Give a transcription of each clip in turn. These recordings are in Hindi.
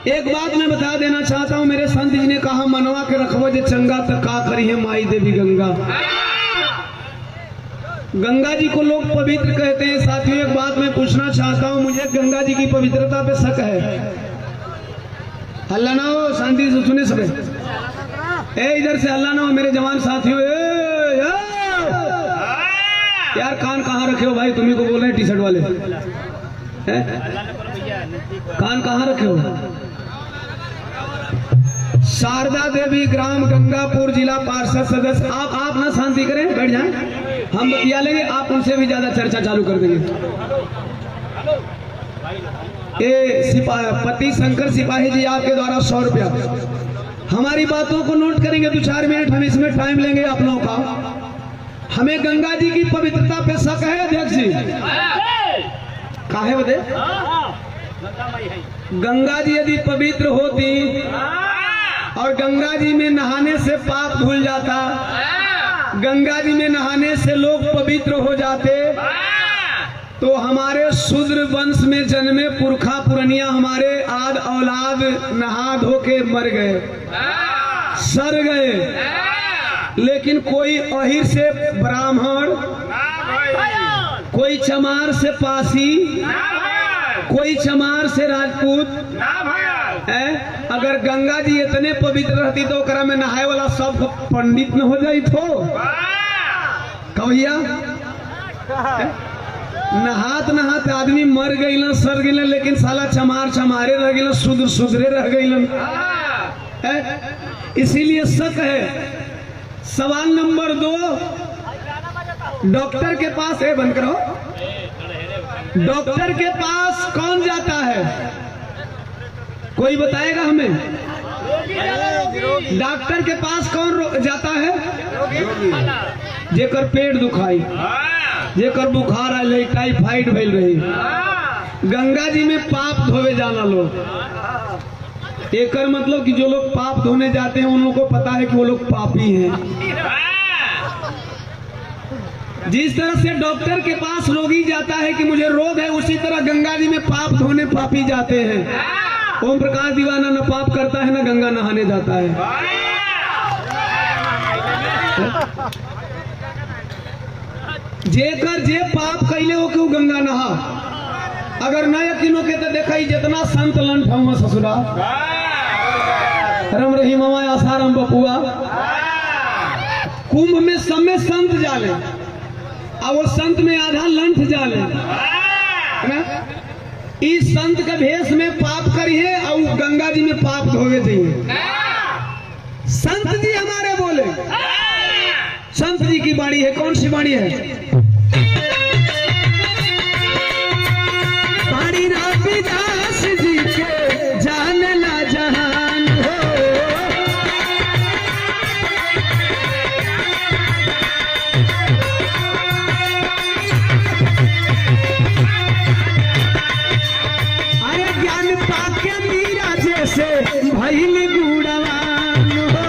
एक बात मैं बता देना चाहता हूँ, मेरे संत जी ने कहा मनवा के रखबो जे चंगा तो का करी है माई देवी गंगा। गंगा जी को लोग पवित्र कहते हैं। साथियों एक बात मैं पूछना चाहता हूँ, मुझे गंगा जी की पवित्रता पे शक है। हल्ला ना हो, शांति से सुने सबे। इधर से हल्ला ना हो मेरे जवान साथियों। यार कान कहाँ रखे हो भाई, तुम्ही को बोल रहे हैं टी शर्ट वाले है? कान कहाँ रखे हो? शारदा देवी ग्राम गंगापुर जिला पार्षद सदस्य। आप ना शांति करें, बैठ जाएं, हम बतिया लेंगे, आप उनसे भी ज्यादा चर्चा चालू कर देंगे। पति शंकर सिपाही जी आपके द्वारा 100 रुपया। हमारी बातों को नोट करेंगे, 2-4 मिनट हम इसमें टाइम लेंगे आप लोगों का। हमें गंगा जी की पवित्रता पे शक है अध्यक्ष जी। काहे बदे? गंगा जी यदि पवित्र होती और गंगा जी में नहाने से पाप धुल जाता, गंगा जी में नहाने से लोग पवित्र हो जाते, तो हमारे शूद्र वंश में जन्मे पुरखा पुरनिया हमारे आद औलाद नहा धो के मर गए, सर गए। लेकिन कोई अहिर से ब्राह्मण, कोई चमार से पासी, कोई चमार से राजपूत है। अगर गंगा जी इतने पवित्र रहती तो ओकरा में नहाए वाला सब पंडित न हो जाई तो कहिया नहात नहात आदमी मर गई, सर गई, लेकिन साला चमार चमारे रह गई, शूद्र शूद्रे रह गई। इसीलिए शक है। सवाल नंबर 2, डॉक्टर के पास है, बंद करो। डॉक्टर के पास कौन जाता है? कोई बताएगा हमें? डॉक्टर के पास कौन जाता है? जेकर पेट दुखाई, जेकर बुखार आए, टाइफाइड भइल रही। गंगा जी में पाप धोवे जाना लोग। एकर मतलब कि जो लोग पाप धोने जाते हैं उन लोगों को पता है कि वो लोग पापी हैं। जिस तरह से डॉक्टर के पास रोगी जाता है कि मुझे रोग है, उसी तरह गंगा जी में पाप धोने पापी जाते हैं। ओम प्रकाश दीवाना न पाप करता है न गंगा नहाने जाता है। जेकर जे पाप कैले हो के गंगा नहा। अगर न यकीन हो के तो देखा जितना संत लंठ हम ससुरा रम रही मामा आसाराम बपुआ। कुंभ में सब में संत जाले और वो संत में आधा लंठ जाले। इस संत के भेष में पाप करिए और गंगा जी में पाप धोवे चाहिए। संत जी हमारे बोले, संत जी की बाणी है। कौन सी बाणी है? बाणी रविदास जी के जाने ला जहान हो। अरे ज्ञान पाके मीरा जैसे भइल गुणवान हो।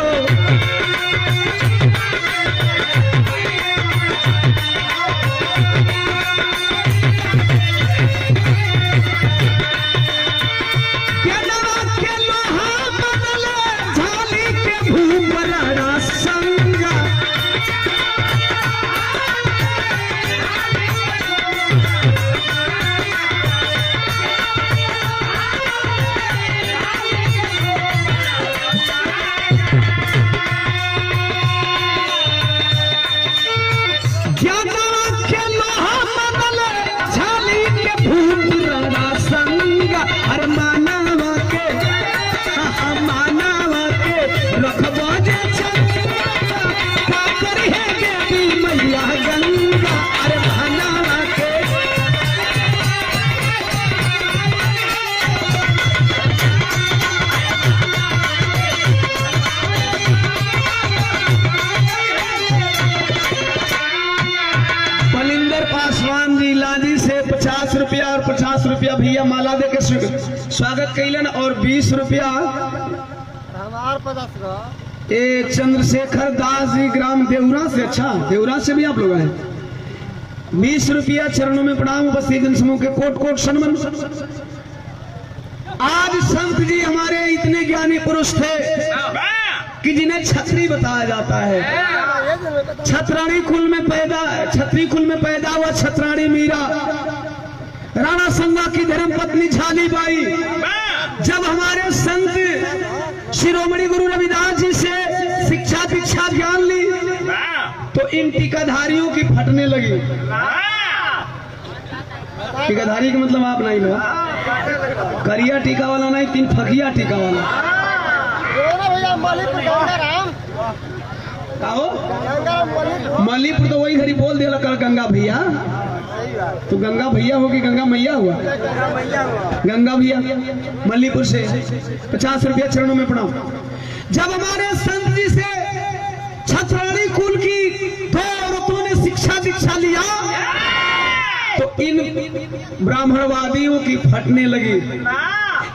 और 50 रुपया भैया माला दे के स्वागत कैलन और 20 रुपया ए चंद्रशेखर दास जी ग्राम देवरा से। अच्छा देवरा से भी आप लोग आए। 20 रुपया चरणों में प्रणाम। उपस्थित जन समूह के कोट कोट सम्मान। आज संत जी हमारे इतने ज्ञानी पुरुष थे कि जिन्हें छत्री बताया जाता है। छतरानी कुल में पैदा हुआ छतरानी मीरा, राणा संगा की धर्मपत्नी झाली बाई। जब हमारे संत शिरोमणि गुरु रविदास जी से शिक्षा दीक्षा ज्ञान ली तो इन टीकाधारियों की फटने लगी। टीकाधारी का मतलब आप नहीं लो, करिया टीका वाला नहीं, तीन फकिया टीका वाला। मलीपुर तो वही घड़ी बोल दिया कर गंगा भैया, तो गंगा भैया हो कि गंगा मैया हुआ? गंगा भैया मलीपुर से 50 रुपया चरणों में प्रणाम। जब हमारे संत जी से छतरानी कुल की 2 औरतों ने शिक्षा दीक्षा लिया तो इन ब्राह्मणवादियों की फटने लगी,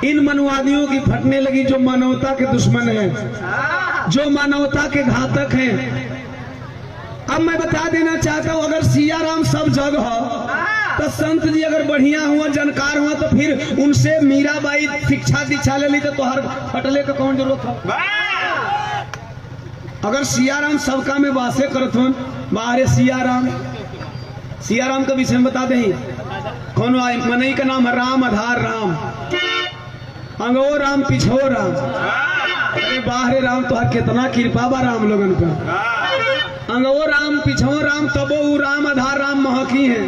इन मनवादियों की फटने लगी, जो मानवता के दुश्मन हैं, जो मानवता के घातक हैं। अब मैं बता देना चाहता हूं, अगर सिया राम सब जगह तो संत जी अगर बढ़िया हुआ, जानकार हुआ, तो फिर उनसे मीराबाई शिक्षा दीक्षा ले ली तो हर फटले का कौन जरूरत है? अगर सिया राम सबका में वासे करत हो, बाहरे सिया राम का विषय में बता दें। कौन मनई का नाम है राम, आधार राम, अंगो राम, पिछो राम। अरे बाहरे राम तो कितना कृपा बा राम लोगन का। अंगो राम, पिछो राम, तबो राम, आधार राम महकी है।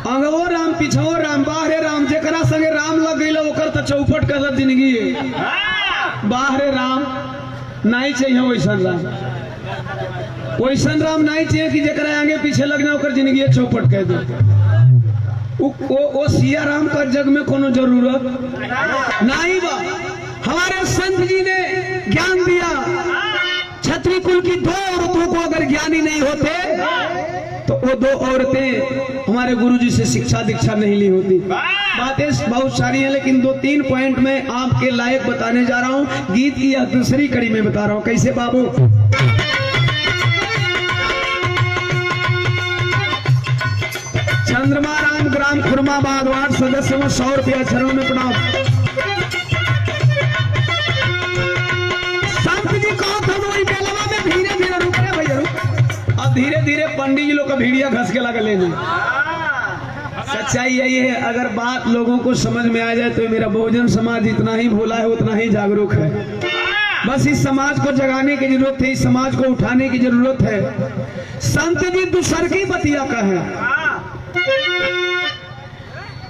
अंगो राम, पिछो राम, बाहरे राम, जेकरा संगे राम लग गई ओकर तो चौपट कर जिंदगी है। बाहरे राम नहीं चाहिए, वैसन राम नहीं चाहिए कि जेकरा आगे पीछे लगना ओकर जिंदगी चौपट कह दे। वो सिया राम का जग में कोनो जरूरत नहीं बा। हमारे संत जी ने ज्ञान दिया, छत्री कुल की 2 औरतों को अगर ज्ञानी नहीं होते तो वो 2 औरतें हमारे गुरुजी से शिक्षा दीक्षा नहीं ली होती। बातें बहुत सारी हैं, लेकिन 2-3 पॉइंट में आपके लायक बताने जा रहा हूँ। गीत की यह दूसरी कड़ी में बता रहा हूँ। कैसे बाबू? चंद्रमा राम ग्राम खुरमाबाद वार्ड सदस्य में 100 रुपया चरणों में प्रणाम। संत जी कहो तो वही बेलवा में धीरे धीरे रुक रहे भैया, रुक। अब धीरे धीरे पंडित जी लोग का भीड़िया घस के लगा लेने। सच्चाई यही है, अगर बात लोगों को समझ में आ जाए तो मेरा बहुजन समाज जितना ही भोला है उतना ही जागरूक है। बस इस समाज को जगाने की जरूरत है, इस समाज को उठाने की जरूरत है। संत जी दूसर की बतिया का है।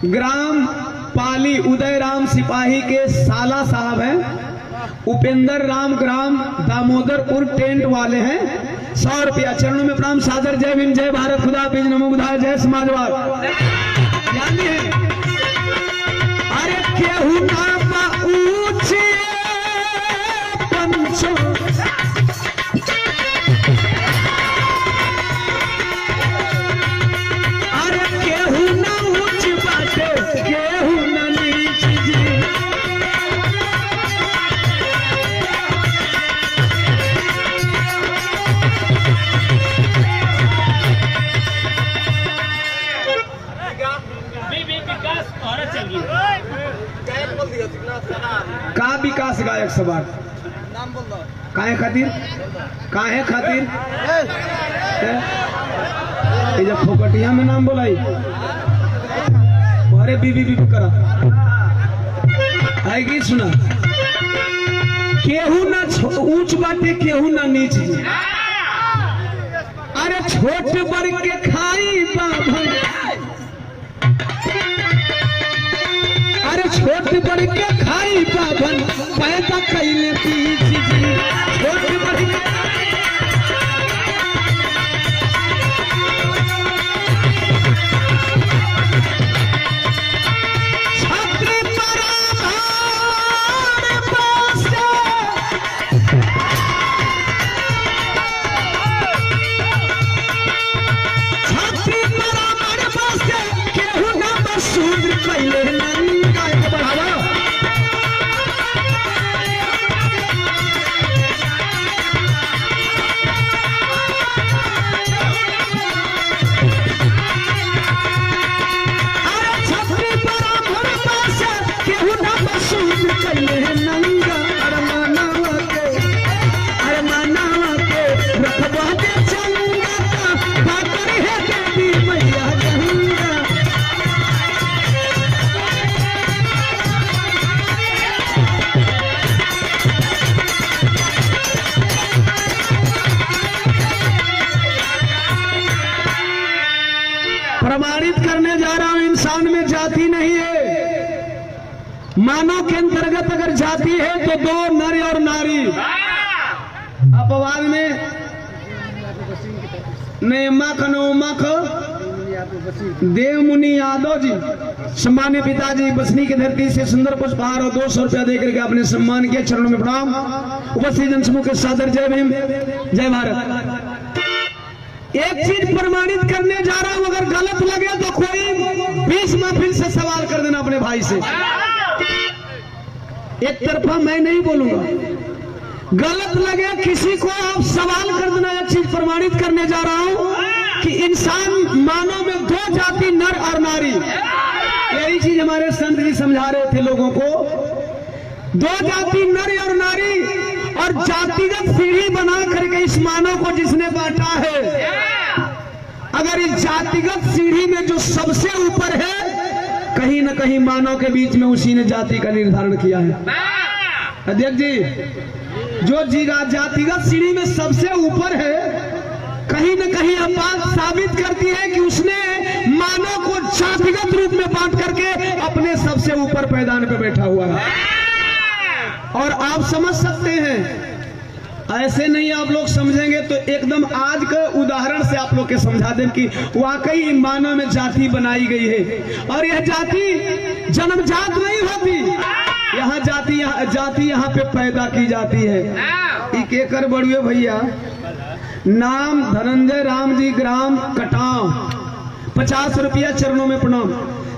ग्राम पाली उदय राम सिपाही के साला साहब हैं, उपेंद्र राम ग्राम दामोदरपुर टेंट वाले हैं। 100 रुपया चरणों में प्रणाम सादर। जय भीम, जय भारत, खुदा हाफिज, नमो बुधाय, जय समाजवाद। ध्यान दिए। अरे केहू नामा ऊंचे पंचो, का विकास गायक सभा काहे खातिर ये जब फोकटिया में नाम बोलाई अरे बीबी करा है कि सुना, केहू ना ऊंच बाटे, केहू ना नीच। अरे छोट बड़ के खाई बाभन, अरे छोट बड़ के खाई बाभन, पैदा कैले पीछ जी। छोट बड़ के छत्री जाति नहीं है। मानव के अंतर्गत अगर जाति है तो दो, नर और नारी। अपवाद में देव मुनि यादव जी, सम्मान्य पिताजी, बसनी की धरती से सुंदर पुष्पहार और 200 रुपया देकर के आपने सम्मान किया। चरणों में प्रणाम। उपस्थित जनसमूह के सादर जय भीम, जय भारत। एक चीज प्रमाणित करने जा रहा हूं, अगर गलत लगे तो कोई 20 महफिल से सवाल कर देना अपने भाई से। एक तरफा मैं नहीं बोलूंगा, गलत लगे किसी को आप सवाल कर देना। एक चीज प्रमाणित करने जा रहा हूं कि इंसान मानव में दो जाति, नर और नारी। यही चीज हमारे संत जी समझा रहे थे लोगों को। दो जाति, नर और नारी, और जातिगत सीढ़ी बना करके इस मानव को जिसने बांटा है, अगर इस जातिगत सीढ़ी में जो सबसे ऊपर है, कहीं न कहीं मानव के बीच में उसी ने जाति का निर्धारण किया है। अध्यक्ष जी, जो जातिगत सीढ़ी में सबसे ऊपर है, कहीं न कहीं यह बात साबित करती है कि उसने मानव को जातिगत रूप में बांट करके अपने सबसे ऊपर पैदान पे बैठा हुआ है। और आप समझ सकते हैं, ऐसे नहीं आप लोग समझेंगे तो एकदम आज का उदाहरण से आप लोग के समझा दें कि वाकई मानव में जाति बनाई गई है। और यह जाति जन्मजात नहीं होती, यहाँ जाति यहाँ पे पैदा की जाती है। एक कर बढ़िए भैया, नाम धनंजय राम जी, ग्राम कटाव, 50 रुपया। चरणों में प्रणाम।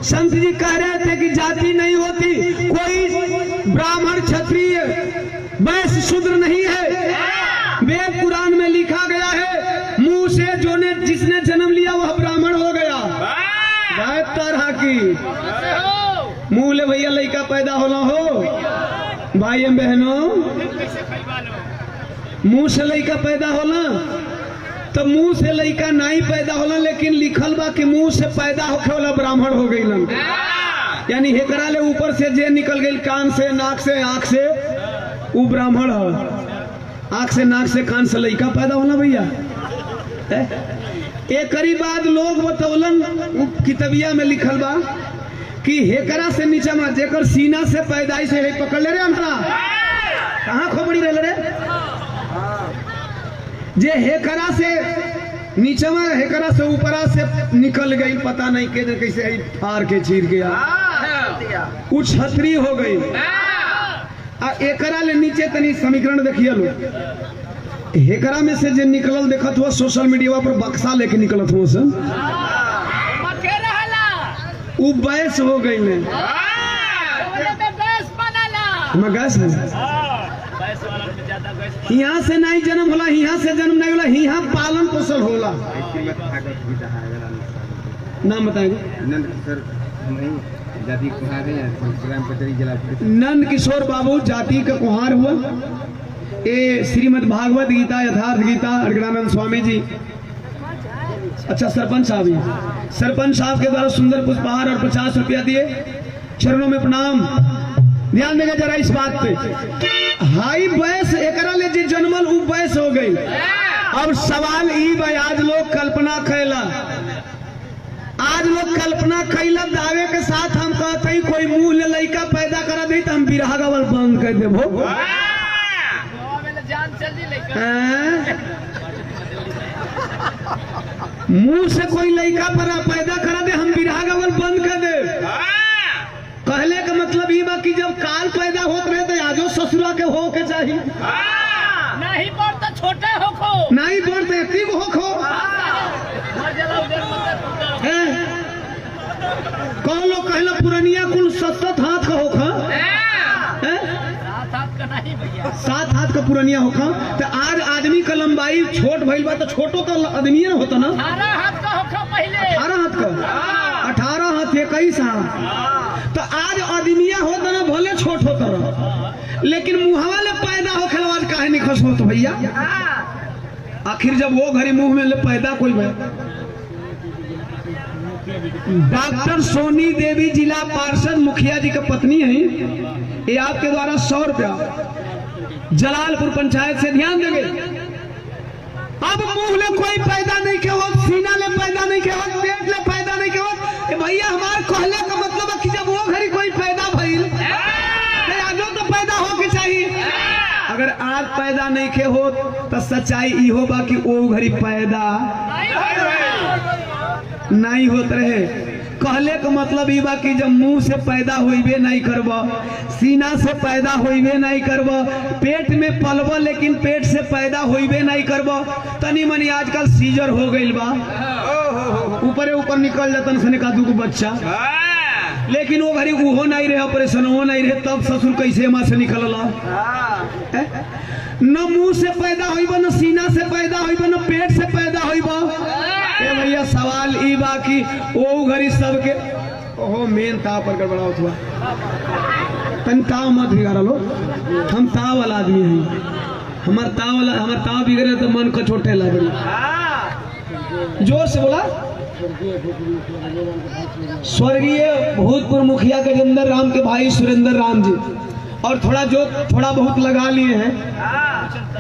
संत जी कह रहे थे कि जाति नहीं होती, कोई ब्राह्मण, क्षत्रिय, वैश्य, शूद्र नहीं है। वेद पुराण में लिखा गया है, मुंह से जिसने जन्म लिया वह ब्राह्मण हो गया। तरह की मुंह ले भैया लड़का पैदा होला हो, भाई बहनों, मुंह से लड़का पैदा होला तो मुंह से लड़का नहीं पैदा होला, लेकिन लिखल बा कि मुंह से पैदा होखे वाला ब्राह्मण हो गई। यानी हेकरा ले ऊपर से जे निकल गई, कान से, नाक से, आंख से, वो ब्राह्मण है। आंख से, नाक से, कान से लड़का पैदा होला भैया। एक करी बाद लोग बतौलन, किताबिया में लिखल बा कि हेकरा से नीचा में जेकर सीना से पैदाइश है, पकड़ ले रे अंधरा, कहाँ खोपड़ी रह रे, जे हेकरा से नीचे में, हेकरा से ऊपरा से निकल गई, पता नहीं के कैसे फार के चीर गया, वो छतरी हो गई। एकरा ले नीचे तनी समीकरण देखिए लो, हेकरा में से जे निकलल देखत हुआ सोशल मीडिया पर बक्सा लेके निकलत हुआ से, वो बैस हो गई ने, गैस यहाँ से नहीं जन्म होला, यहाँ से जन्म नहीं होला, यहाँ पालन पोषण होला। नाम बताएंगे? नंद किशोर बाबू जाति का कुहार हुआ। ये श्रीमद् भागवत गीता, यथार्थ गीता, अर्गणानंद स्वामी जी, अच्छा सरपंच साहब, सरपंच साहब के द्वारा सुंदर पुष्पहार और 50 रुपया दिए। चरणों में प्रणाम। ध्यान देगा जरा इस बात पे, हाई बैस एकरा ले जी जन्मल उ बैस हो गई। अब सवाल ई भाई, आज लोग कल्पना कैला, आज लोग कल्पना कैला दावे के साथ हम कहते हैं कोई मुंह ले लड़का पैदा करा दे तो हम बिरहा गावल बंद कर देबो। मुंह से कोई लड़का पैदा करा दे हम बिरहा गावल बंद कर दे। कहले का मतलब ही बा कि जब काल पैदा होते रहे तो आजो ससुरा के हो के चाहिए, नहीं बढ़ते छोटे हो खो, नहीं बढ़ते ठीक हो खो। कौन लोग कहला पुरनिया कुल 7 हाथ का हो खा, 7 हाथ का पुरनिया हो खा। तो आज आदमी का लंबाई छोट भइल बा, तो छोटो तो आदमी ना होता ना, 18 हाथ का हो खा पहले, 18 हाथ का, 18 हाथ 21 हाथ। तो आज आदमिया होता ना, भले छोट होता रहा, लेकिन मुहावा ले पैदा हो खिलवाज काहे नहीं खस होता भैया। आखिर जब वो घरी मुंह में ले पैदा कोई भाई। डॉक्टर सोनी देवी जिला पार्षद मुखिया जी का पत्नी है, ये आपके द्वारा 100 रुपया जलालपुर पंचायत से ध्यान देंगे। अब मुंह ले कोई पैदा नहीं के वक्त, सीना ले पैदा नहीं के वक्त, पेट ले पैदा नहीं के वक्त। भैया हमारे कहले का मतलब है कि जब वो घड़ी कोई पैदा भइल आजो तो पैदा हो के चाहिए। अगर आज पैदा नहीं के हो तो सच्चाई ई हो बा कि वो घड़ी पैदा नहीं होत रहे। कहले का मतलब ई बा कि जब मुंह से पैदा होइबे नहीं करब, सीना से पैदा होइबे नहीं करब, पेट में पलब लेकिन पेट से पैदा होइबे नहीं करब। तनी मनी आजकल सीजर हो गइल बा, ऊपरे ऊपर निकल जातन सने का दूगो बच्चा, लेकिन वो घड़ी उहो नहीं रहे, ऑपरेशन हो नहीं रहे, तब ससुर कैसे माँ से निकलला। न मुंह से पैदा होइब, न सीना से पैदा होइब, न पेट से पैदा होइब। ए भैया सवाल ई बा कि वो घड़ी सबके ओहो मेन ताव पर गड़बड़ाओ हुआ। तन ताव मत बिगाड़ लो, हम ताव वाला आदमी हैं। हमार ताव बिगड़े तो मन को चोटे लग। जोर से बोला। स्वर्गीय भूतपूर्व मुखिया गजेंद्र राम के भाई सुरेंद्र राम जी, और थोड़ा बहुत लगा लिए हैं,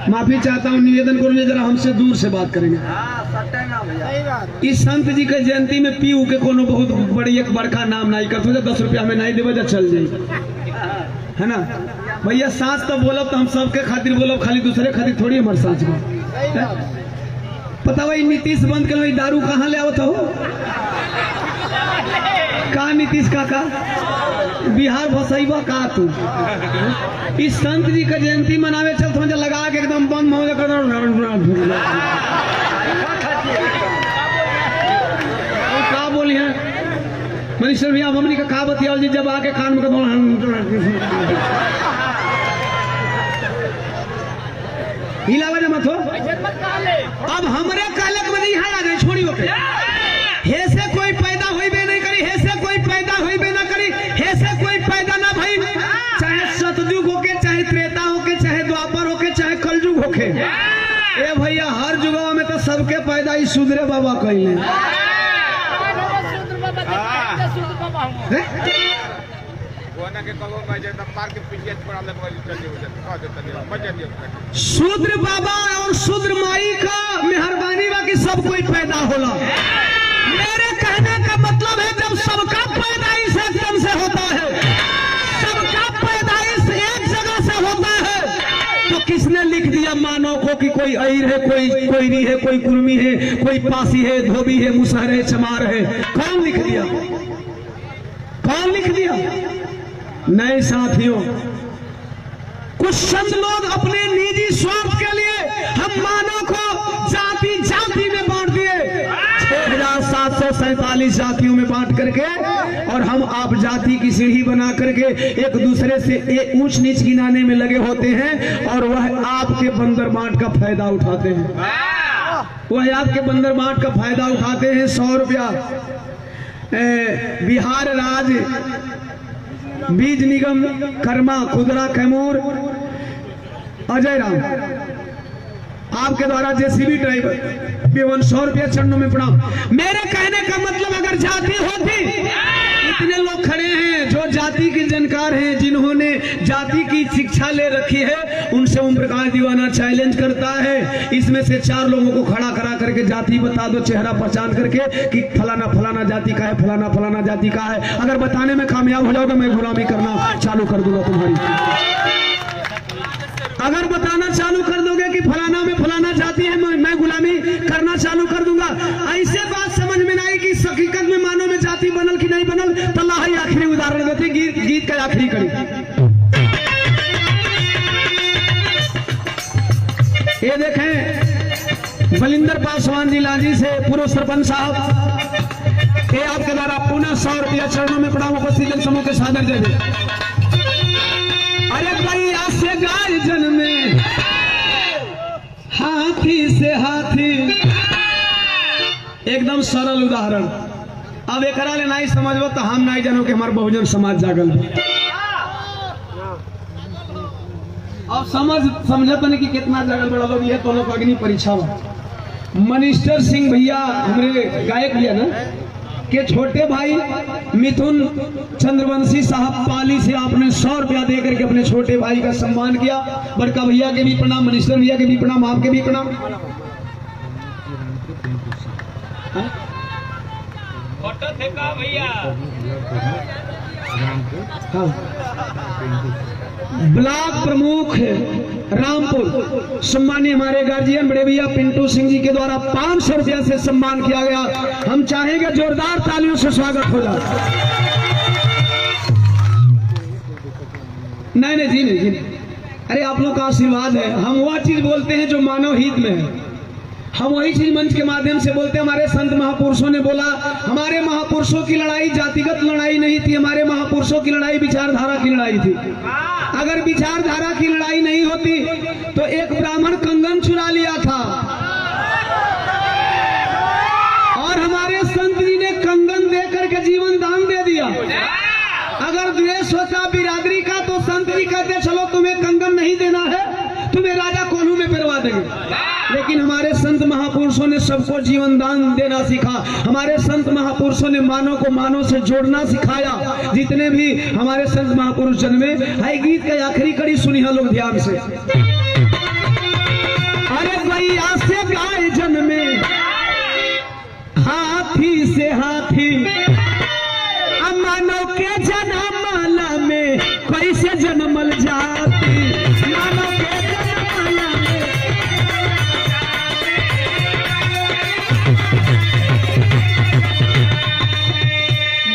माफी चाहता हूँ, निवेदन करूँगा जरा हमसे दूर से बात करेंगे। इस संत जी के जयंती में पीऊ के कोनो बहुत बड़ी एक बड़का नाम नहीं करते, 10 रुपया हमें नहीं देवे चल जाए, है ना भैया। सांस तो बोलब तो हम सबके खातिर बोलब, खाली दूसरे खातिर थोड़ी हमारे सांस में। पता भाई नीतीश बंद कर दारू कहाँ ले आवत हो? का नीतीश काका बिहार भसैबा का तू? इस संत जी का जयंती मनावे चलते हैं लगा के एकदम बंद हो जाकर का बोली है मनीषर भैया हमनी का का बतियाल जी जब आके कान में हिलावा जमा थो। अब हमरे कालक में नहीं आ गए, छोड़ी ओके। हे से कोई पैदा होइबे नहीं करी, हे से कोई पैदा होइबे ना करी, हे से कोई पैदा ना भई, चाहे सतयुग होके, चाहे त्रेता होके, चाहे द्वापर होके, चाहे कलयुग होके। ए भैया हर जुगवा में तो सबके पैदा ही सुधरे बाबा कइले। शूद्र बाबा और शूद्र माई का मेहरबानी बा कि सब कोई पैदा होला। मेरे कहने का मतलब है जब सबका पैदाइश एकदम से होता है, सबका पैदाइश एक जगह से होता है, तो किसने लिख दिया मानव को कि कोई अईर है, कोई कोयरी है, कोई कुर्मी है, कोई पासी है, धोबी है, मुसहर है, चमार है? कौन लिख दिया? कौन लिख दिया? नए साथियों, कुछ संत लोग अपने निजी स्वार्थ के लिए हम मानव को जाति जाति में बांट दिए, 6747 जातियों में बांट करके, और हम आप जाति की सीढ़ी बना करके एक दूसरे से ऊंच नीच गिनाने में लगे होते हैं, और वह आपके बंदर बांट का फायदा उठाते हैं। वह आपके बंदर बांट का फायदा उठाते हैं। 100 रुपया बिहार राज्य बीज निगम कर्मा खुदरा कैमूर अजय राम आपके द्वारा जेसीबी ड्राइवर 100 रुपया चरणों में प्रणाम। मेरे कहने का मतलब अगर जाति होती, इतने लोग खड़े हैं जो जाति के जानकार हैं, जिन्होंने जाति की शिक्षा ले रखी है, उनसे ओम प्रकाश दीवाना चैलेंज करता है, इसमें से 4 लोगों को खड़ा करा करके जाति बता दो, चेहरा पहचान करके कि फलाना फलाना जाति का है, फलाना फलाना जाति का है। अगर बताने में कामयाब हो जाओगे मैं गुलामी करना चालू कर दूंगा तुम्हारी। अगर बताना चालू कर दोगे कि फलाना में फलाना जाति है, मैं गुलामी करना चालू कर दूंगा। ऐसे बात समझ में नहीं कि हकीकत में मानो में जाति बनल कि नहीं बनल, तो अल्लाह ही आखिरी उदाहरण देते, गीत का आखिरी कड़ी। ये देखें बलिंदर पासवान जी लांजी से पूर्व सरपंच साहब, ये आपके द्वारा पुनः 100 रुपया चरणों में प्रणाम उपस्थित जन समूह के सादर दे दे। अरे गैया से गाय जन्मे, हाथी से हाथी, एकदम सरल उदाहरण। अब एक ले नहीं समझबो तो हम नहीं जानो कि हमारे बहुजन समाज जागल। अब समझत नहीं कि कितना जागल बड़ा लोग ये दोनों अग्नि परीक्षा बा। मनिस्टर सिंह भैया हमारे गायक भैया ना के छोटे भाई मिथुन चंद्रवंशी साहब पाली से आपने 100 रुपया दे करके अपने छोटे भाई का सम्मान किया। बड़का भैया के भी प्रणाम, मनीषर भैया के भी प्रणाम, आपके भी प्रणाम। फोटो थे का भैया? हाँ। ब्लॉक प्रमुख रामपुर सम्मानीय हमारे गार्जियन बड़े भैया पिंटू सिंह जी के द्वारा 500 रुपया से सम्मान किया गया। हम चाहेंगे जोरदार तालियों से स्वागत हो जाए। नहीं जी नहीं। अरे आप लोग का आशीर्वाद है। हम वह चीज बोलते हैं जो मानव हित में है। हम वही चीज मंच के माध्यम से बोलते हैं। हमारे संत महापुरुषों ने बोला, हमारे महापुरुषों की लड़ाई जातिगत लड़ाई नहीं थी, हमारे महापुरुषों की लड़ाई विचारधारा की लड़ाई थी। अगर विचारधारा की लड़ाई नहीं होती तो एक ब्राह्मण कंगन चुरा लिया था और हमारे संत जी ने कंगन दे करके जीवन दान दे दिया। अगर द्वेष होता बिरादरी का तो संत जी कहते चलो तुम्हें कंगन नहीं देना है, तुम्हें राजा कोल्हू में फिरवा देंगे। लेकिन हमारे संत महापुरुषों ने सबको जीवन दान देना सीखा। हमारे संत महापुरुषों ने मानव को मानव से जोड़ना सिखाया। जितने भी हमारे संत महापुरुष जन्मे है, गीत का आखिरी कड़ी सुनी है लोग ध्यान से। अरे गैया से गाय जन्मे, हाथी से हाथी, मानव के जन्मला में कैसे जन्मल जाती, मानव के जन्मला में।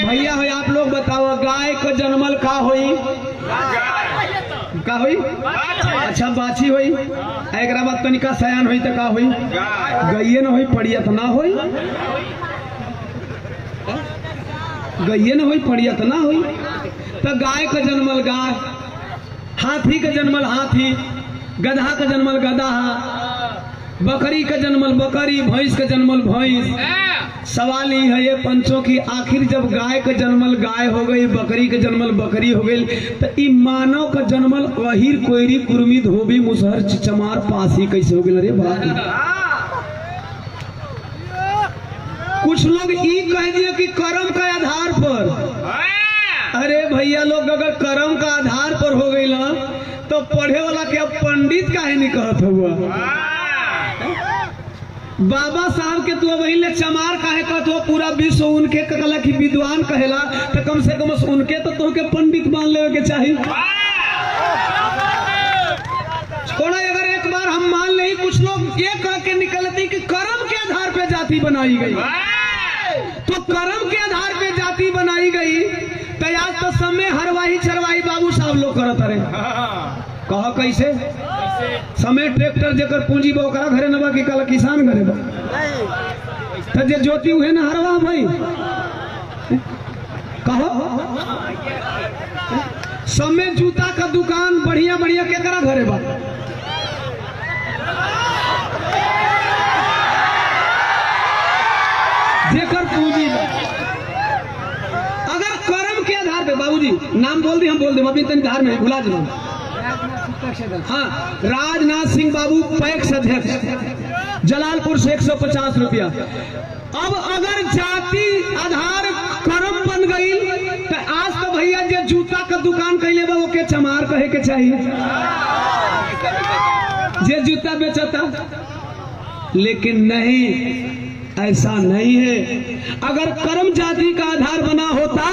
भैया हो आप लोग बताओ, गाय का जन्मल का होई? का होई? अच्छा बाछी होई। एक बाद तनिका सयान होई तो का होई? गैये न होई, पड़िया तो ना होई। गैये न होई, पड़िया तो ना हुई। तो गाय का जन्मल गाय, हाथी का जन्मल हाथी, गधा का जन्मल गधा, बकरी का जन्मल बकरी, भैंस का जन्मल भैंस। सवाल ये है ये पंचों की, आखिर जब गाय का जन्मल गाय हो गई, बकरी का जन्मल बकरी हो गई, तो ई मानव का जन्मल अहिर कोयरी कुर्मी धोबी मुसहर चमार पासी कैसे हो गई? अरे बात कुछ लोग ई कह दिए कि कर्म का आधार पर। अरे भैया लोग अगर कर्म का आधार पर हो गई ना तो पढ़े वाला के पंडित काहे नहीं कहत हुआ? बाबा साहब के तो वही ले चमार काहे कहत हो? पूरा विश्व उनके कहला कि विद्वान कहेला, तो कम से कम उनके तो के पंडित मान ले के चाहिए। थोड़ा अगर एक बार हम मान ले, कुछ लोग ये कह के निकलती कि कर्म के आधार पे जाति बनाई गई, तो कर्म के आधार पे जाति बनाई गई तो आज तो समय हरवाही चरवाही बाबू साहब लोग करत रहे। कहा कैसे? समय ट्रैक्टर जेकर पूंजी बा ओकरा घरे नबा कि कल किसान घरे बा, तो जे ज्योति हुए ना हरवा भाई। कहो समय जूता का दुकान बढ़िया बढ़िया केकरा घरे बा? जेकर पूंजी बा। अगर कर्म के आधार पे, बाबूजी नाम बोल दी, हम बोल दे अभी तक धार में भुला जाओ। हाँ, राजनाथ सिंह बाबू पैक्स अध्यक्ष जलालपुर से 150 रुपया। अब अगर जाति आधार कर्म बन गई तो आज तो भैया जो जूता का दुकान कैले बा ओके चमार कहे के चाहिए, जे जूता बेचता। लेकिन नहीं, ऐसा नहीं है। अगर कर्म जाति का आधार बना होता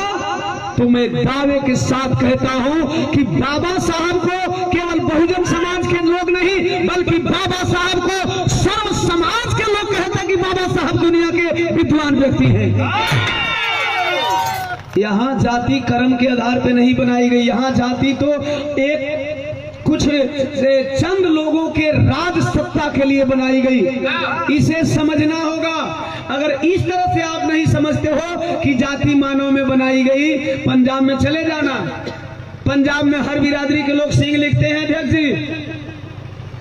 तो मैं दावे के साथ कहता हूं कि बाबा साहब को केवल बहुजन समाज के लोग नहीं बल्कि बाबा साहब को सर्व समाज के लोग कहते कि बाबा साहब दुनिया के विद्वान व्यक्ति हैं। यहाँ जाति कर्म के आधार पे नहीं बनाई गई। यहाँ जाति तो एक कुछ चंद लोगों के राज सत्ता के लिए बनाई गई। इसे समझना होगा। अगर इस तरह से आप नहीं समझते हो कि जाति मानव में बनाई गई, पंजाब में चले जाना, पंजाब में हर बिरादरी के लोग सिंह लिखते हैं अध्यक्ष जी,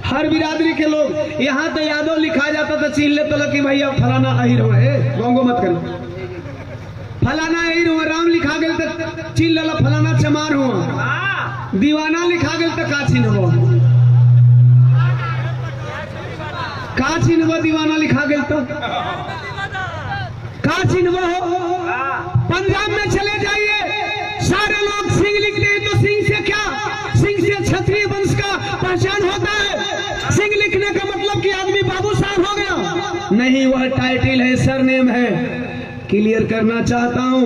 हर बिरादरी के लोग। यहाँ तो यादव लिखा जाता था, चीन लेता कि भैया फलाना अहिर हो, गोंगो मत करो, फलाना अहिर हो। राम लिखा गया तो चीन लला फलाना चमार हुआ। दीवाना लिखा गया तो का चिन्हबो, का चिन्हबो? दीवाना लिखा गया तो का चिन्हबो? पंजाब में चले जाइए, सारे लोग सिंह लिखते हैं, तो सिंह से क्या? सिंह से क्षत्रिय वंश का पहचान होता है। सिंह लिखने का मतलब कि आदमी बाबू साहब हो गया? नहीं, वह टाइटल है, सरनेम है। क्लियर करना चाहता हूं,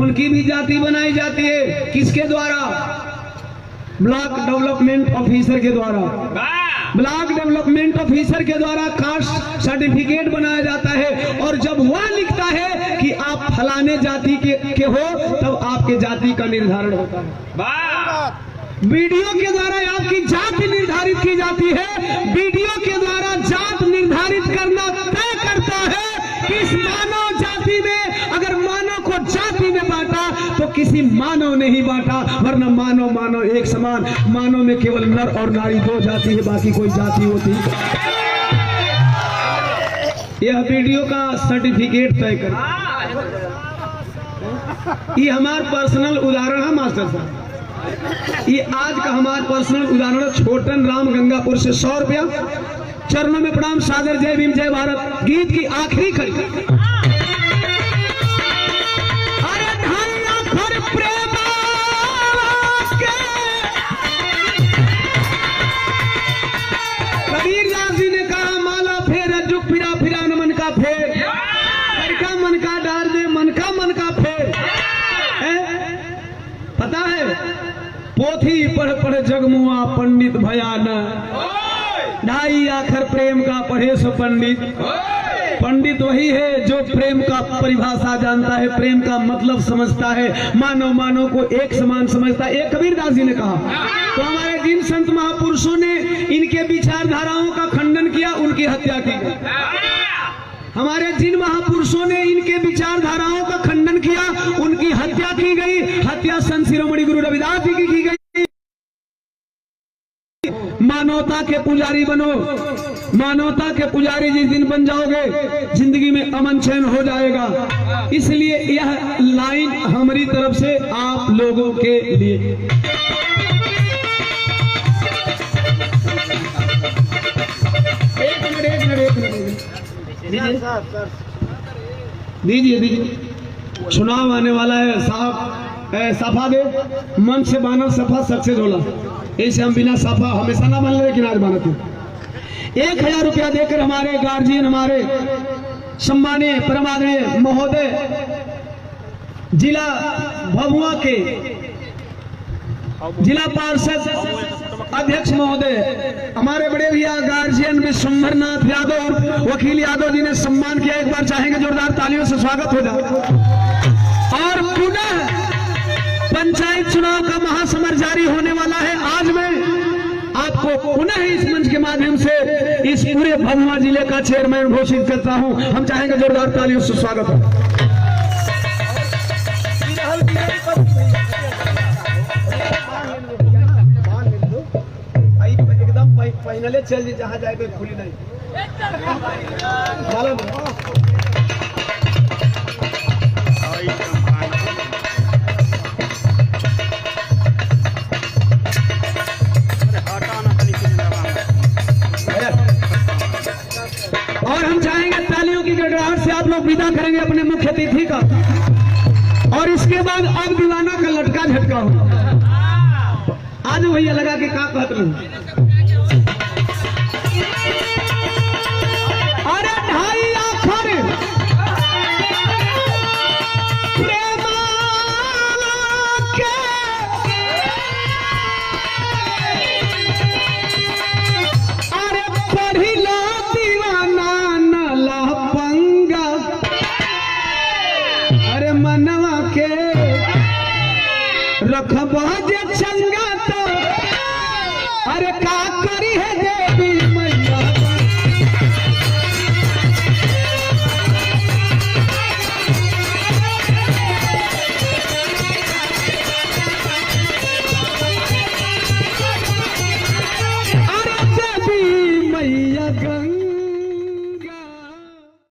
उनकी भी जाति बनाई जाती है। किसके द्वारा? ब्लॉक डेवलपमेंट ऑफिसर के द्वारा। ब्लॉक डेवलपमेंट ऑफिसर के द्वारा कास्ट सर्टिफिकेट बनाया जाता है, और जब वह लिखता है कि आप फलाने जाति के हो, तब आपके जाति का निर्धारण होता है। वीडियो के द्वारा आपकी जाति निर्धारित की जाती है। वीडियो के द्वारा जात निर्धारित करना तय करता है कि इस मानव जाति में, अगर मानव को जाति में बांटा तो किसी मानव ने ही बांटा, वरना मानव मानव एक समान। मानव में केवल नर और नारी दो जाति है, बाकी कोई जाति होती। यह वीडियो का सर्टिफिकेट तय कर। ये हमारा पर्सनल उदाहरण है मास्टर साहब। ये आज का हमारा पर्सनल उदाहरण। छोटन राम गंगापुर से 100 रुपया। चरणों में प्रणाम सादर। जय भीम जय भारत। गीत की आखिरी कड़ी। अरे धन्य फर प्रेम के कबीरदास जी ने कहा, माला फेर जुग फिरा फिरा न मन का फेर, मन का डार दे मन का फेर। पता है, पोथी पढ़ पढ़ जगमुआ पंडित भयान, ढाई आखर प्रेम का पढ़े सो पंडित। पंडित वही है जो प्रेम का परिभाषा जानता है, प्रेम का मतलब समझता है, मानव मानव को एक समान समझता है। एक कबीरदास जी ने कहा। तो हमारे जिन संत महापुरुषों ने इनके विचारधाराओं का खंडन किया, उनकी हत्या की गई। हमारे जिन महापुरुषों ने इनके विचारधाराओं का खंडन किया, उनकी हत्या की गई। हत्या संत शिरोमणि गुरु रविदास जी की गई। मानवता के पुजारी बनो। मानवता के पुजारी जिस दिन बन जाओगे, जिंदगी में अमन चैन हो जाएगा। इसलिए यह लाइन हमारी तरफ से आप लोगों के लिए। दीजिए। चुनाव आने वाला है साहब। साफा दे, मन से बाना सफा सच से झोला। ऐसे हम बिना साफा हमेशा ना मान ले, लेकिन आज मानते। 1000 रुपया देकर हमारे गार्जियन, हमारे सम्मानीय परमादरणीय महोदय जिला भभुआ के जिला पार्षद अध्यक्ष महोदय, हमारे बड़े भैया गार्जियन विश्वंभर नाथ यादव और वकील यादव जी ने सम्मान किया। एक बार चाहेंगे जोरदार तालियों से स्वागत हो जाए। और पुनः पंचायत चुनाव का महासमर जारी होने वाला है। आज मैं आपको पुनः इस मंच के माध्यम से इस पूरे भभुआ जिले का चेयरमैन घोषित करता हूं। हम चाहेंगे जोरदार तालियों से स्वागत हो। एकदम फाइनले चल जहां जाए कोई खुली नहीं। और हम चाहेंगे तालियों की गड़गड़ाहट से आप लोग विदा करेंगे अपने मुख्य अतिथि का। और इसके बाद अब दीवाना का लटका झटका हो। आज भैया लगा के का कहते हैं। अरे ढाई आखर प्रेम के अरे पढ़िला दीवाना नला पंगा, अरे मनवा के रखबा जे चंगा